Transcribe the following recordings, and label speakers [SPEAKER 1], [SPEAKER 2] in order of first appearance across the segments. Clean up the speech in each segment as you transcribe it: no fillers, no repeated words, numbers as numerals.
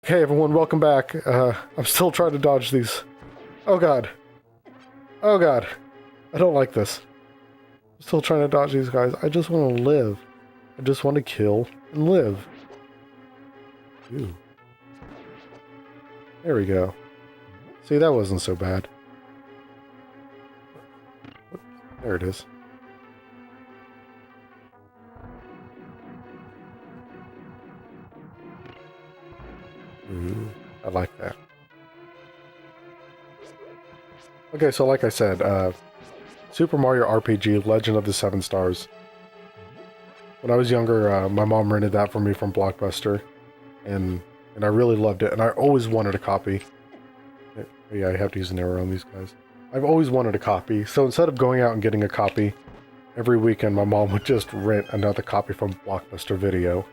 [SPEAKER 1] Hey everyone, welcome back. I'm still trying to dodge these. Oh god. Oh god. I don't like this. I'm still trying to dodge these guys. I just want to live. I just want to kill and live. Ooh. There we go. See, that wasn't so bad. There it is. Ooh, I like that. Okay, so like I said, Super Mario RPG Legend of the Seven Stars. When I was younger, my mom rented that for me from Blockbuster, and I really loved it, and I always wanted a copy. Yeah, I have to use an arrow on these guys. I've always wanted a copy, so instead of going out and getting a copy, every weekend my mom would just rent another copy from Blockbuster Video.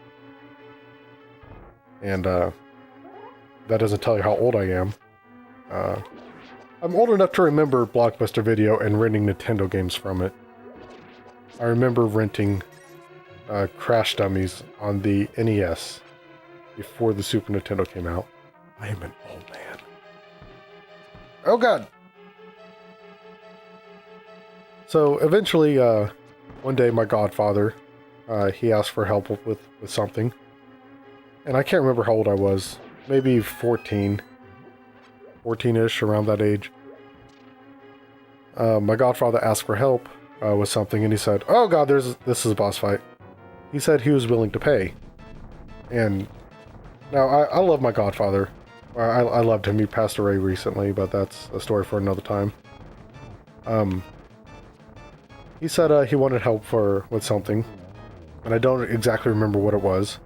[SPEAKER 1] And, that doesn't tell you how old I am. I'm old enough to remember Blockbuster Video and renting Nintendo games from it. I remember renting Crash Dummies on the NES before the Super Nintendo came out. I am an old man. Oh god! So eventually, one day my godfather, he asked for help with something. And I can't remember how old I was. Maybe 14. 14-ish, around that age. My godfather asked for help with something, and he said, "Oh god, this is a boss fight." He said he was willing to pay. And now, I love my godfather. I loved him. He passed away recently, but that's a story for another time. He said he wanted help with something, and I don't exactly remember what it was.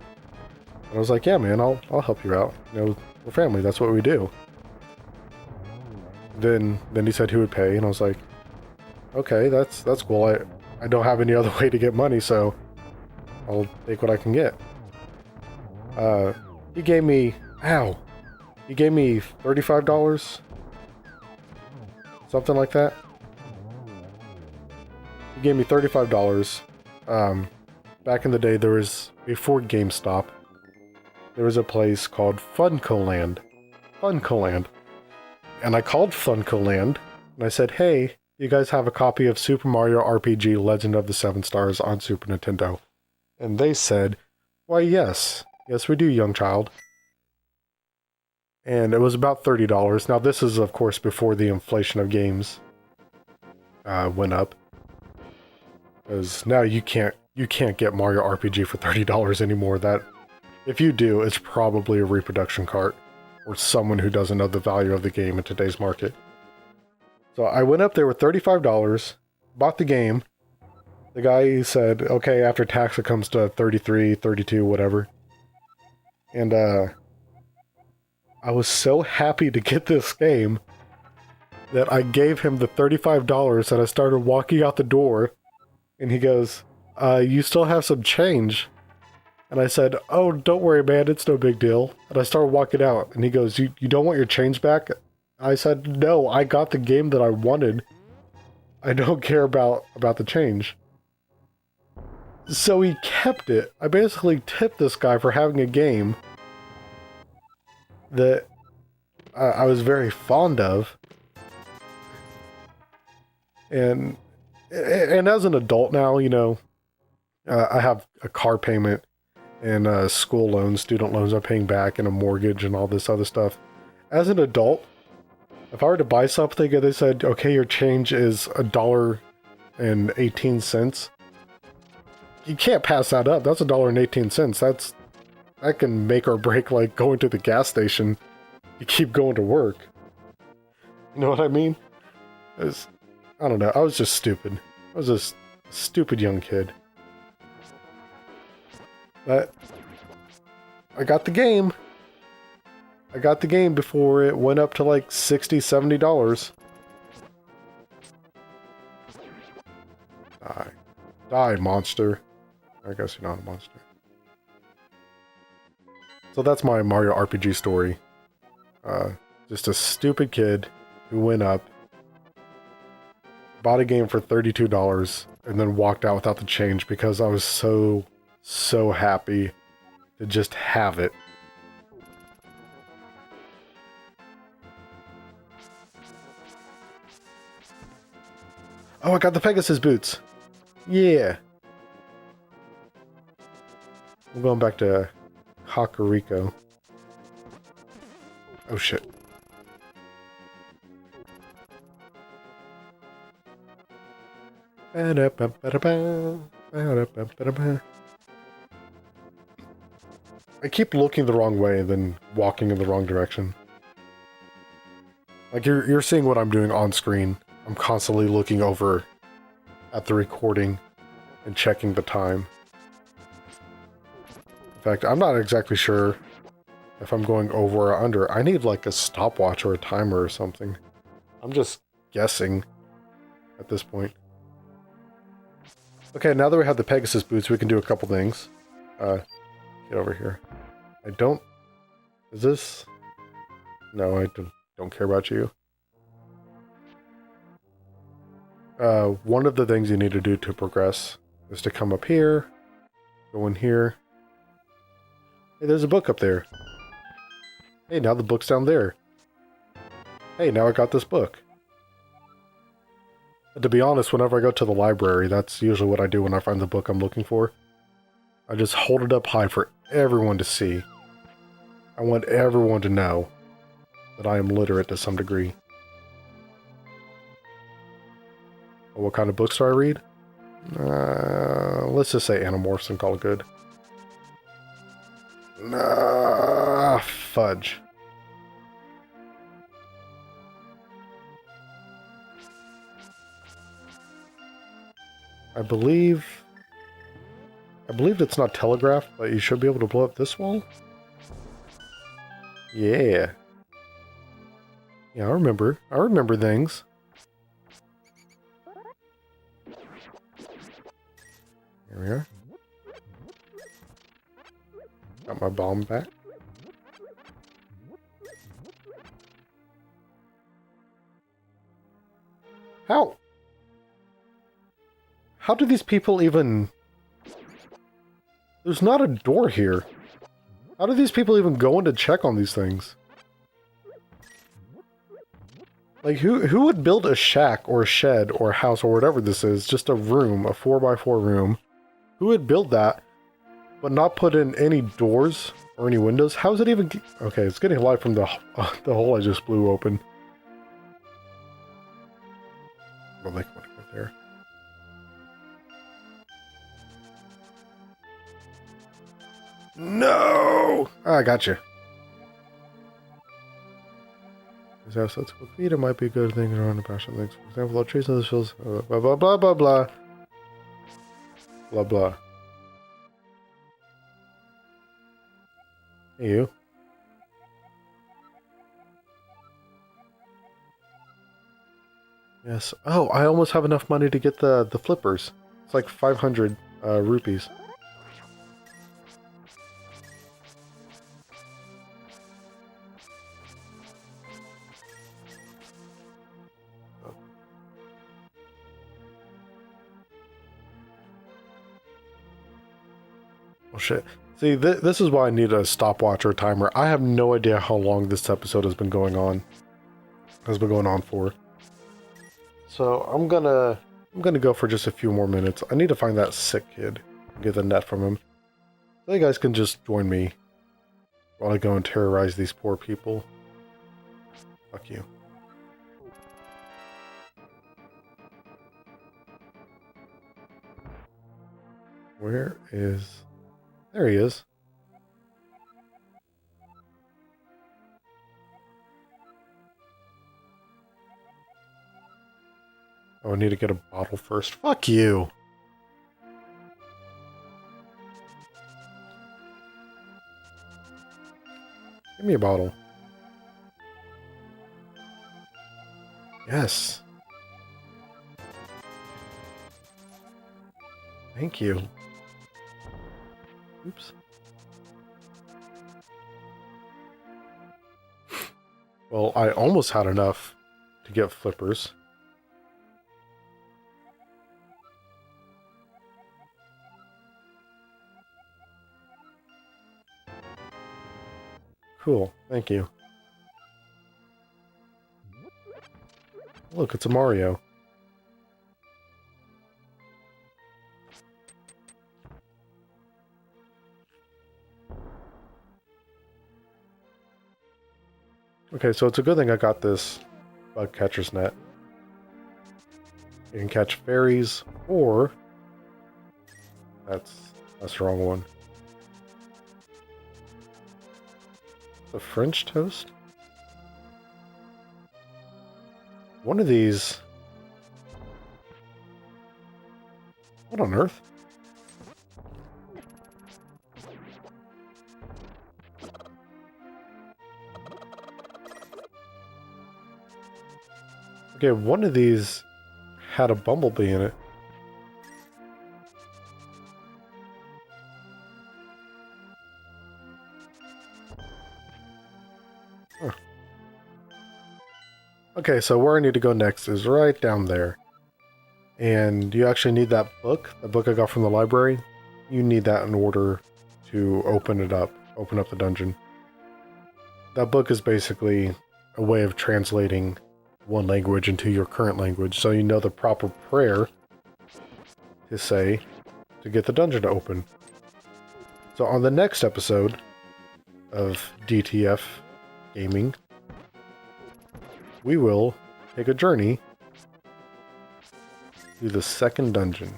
[SPEAKER 1] And I was like, "Yeah, man, I'll help you out. You know, we're family. That's what we do." Then he said he would pay, and I was like, "Okay, that's cool. I don't have any other way to get money, so I'll take what I can get." He gave me He gave me $35, something like that. He gave me $35. Back in the day, before GameStop, there was a place called Funcoland. And I called Funcoland, and I said, "Hey, you guys have a copy of Super Mario RPG Legend of the Seven Stars on Super Nintendo?" And they said, "Why, yes. Yes, we do, young child." And it was about $30. Now, this is, of course, before the inflation of games went up. Because now you can't get Mario RPG for $30 anymore. That, if you do, it's probably a reproduction cart, or someone who doesn't know the value of the game in today's market. So I went up there with $35, bought the game. The guy said, "Okay, after tax it comes to 33, 32, whatever." And I was so happy to get this game that I gave him the $35 and I started walking out the door, and he goes, "You still have some change?" And I said, "Oh, don't worry, man, it's no big deal." And I started walking out, and he goes, You don't want your change back?" I said, "No, I got the game that I wanted. I don't care about the change." So he kept it. I basically tipped this guy for having a game that I was very fond of. And as an adult now, you know, I have a car payment and school loans, student loans I'm paying back, and a mortgage and all this other stuff. As an adult, if I were to buy something and they said, "Okay, your change is $1.18, you can't pass that up. That's $1.18. That can make or break, like, going to the gas station. You keep going to work. You know what I mean? I don't know. I was just stupid. I was a stupid young kid. But I got the game. I got the game before it went up to like $60, $70. Die, monster. I guess you're not a monster. So that's my Mario RPG story. Just a stupid kid who went up, bought a game for $32, and then walked out without the change because I was so happy to just have it. Oh, I got the Pegasus boots. Yeah. I'm going back to Kakariko. Oh shit. I keep looking the wrong way and then walking in the wrong direction. Like you're seeing what I'm doing on screen. I'm constantly looking over at the recording and checking the time. In fact, I'm not exactly sure if I'm going over or under. I need like a stopwatch or a timer or something. I'm just guessing at this point. Okay, now that we have the Pegasus boots, we can do a couple things. Get over here. I don't... Is this... No, I don't care about you. One of the things you need to do to progress is to come up here, go in here. Hey, there's a book up there. Hey, now the book's down there. Hey, now I got this book. And to be honest, whenever I go to the library, that's usually what I do when I find the book I'm looking for. I just hold it up high for everyone to see. I want everyone to know that I am literate to some degree. What kind of books do I read? Let's just say Animorphs and call it good. Fudge. I believe it's not telegraphed, but you should be able to blow up this wall? Yeah. Yeah, I remember. I remember things. Here we are. Got my bomb back. How? How do these people even... There's not a door here. How do these people even go in to check on these things? Like, who would build a shack or a shed or a house or whatever this is, just a room, a 4x4 room? Who would build that, but not put in any doors or any windows? How is it even... Okay, it's getting light from the hole I just blew open. Well, they want to go there. No! I got you. This house that's quick feet, it might be a good thing around the passion things. For example, all trees on the hills, blah blah blah blah blah. Blah blah. Hey you. Yes. Oh, I almost have enough money to get the flippers. It's like 500 rupees. Oh shit. See, this is why I need a stopwatch or a timer. I have no idea how long this episode has been going on. For. So I'm gonna go for just a few more minutes. I need to find that sick kid and get the net from him. So you guys can just join me while I go and terrorize these poor people. Fuck you. Where is... There he is. Oh, I need to get a bottle first. Fuck you! Give me a bottle. Yes. Thank you. Oops. Well, I almost had enough to get flippers. Cool, thank you. Look, it's a Mario. Okay, so it's a good thing I got this bug catcher's net. You can catch fairies, or... That's the wrong one. The French toast? One of these... What on earth? Okay, one of these had a bumblebee in it. Huh. Okay, so where I need to go next is right down there. And you actually need that book I got from the library. You need that in order to open it up, open up the dungeon. That book is basically a way of translating one language into your current language, so you know the proper prayer to say to get the dungeon to open. So on the next episode of DTF Gaming, we will take a journey to the second dungeon.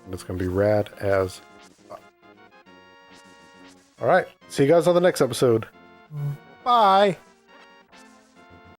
[SPEAKER 1] And it's going to be rad as fuck. Alright, see you guys on the next episode. Bye!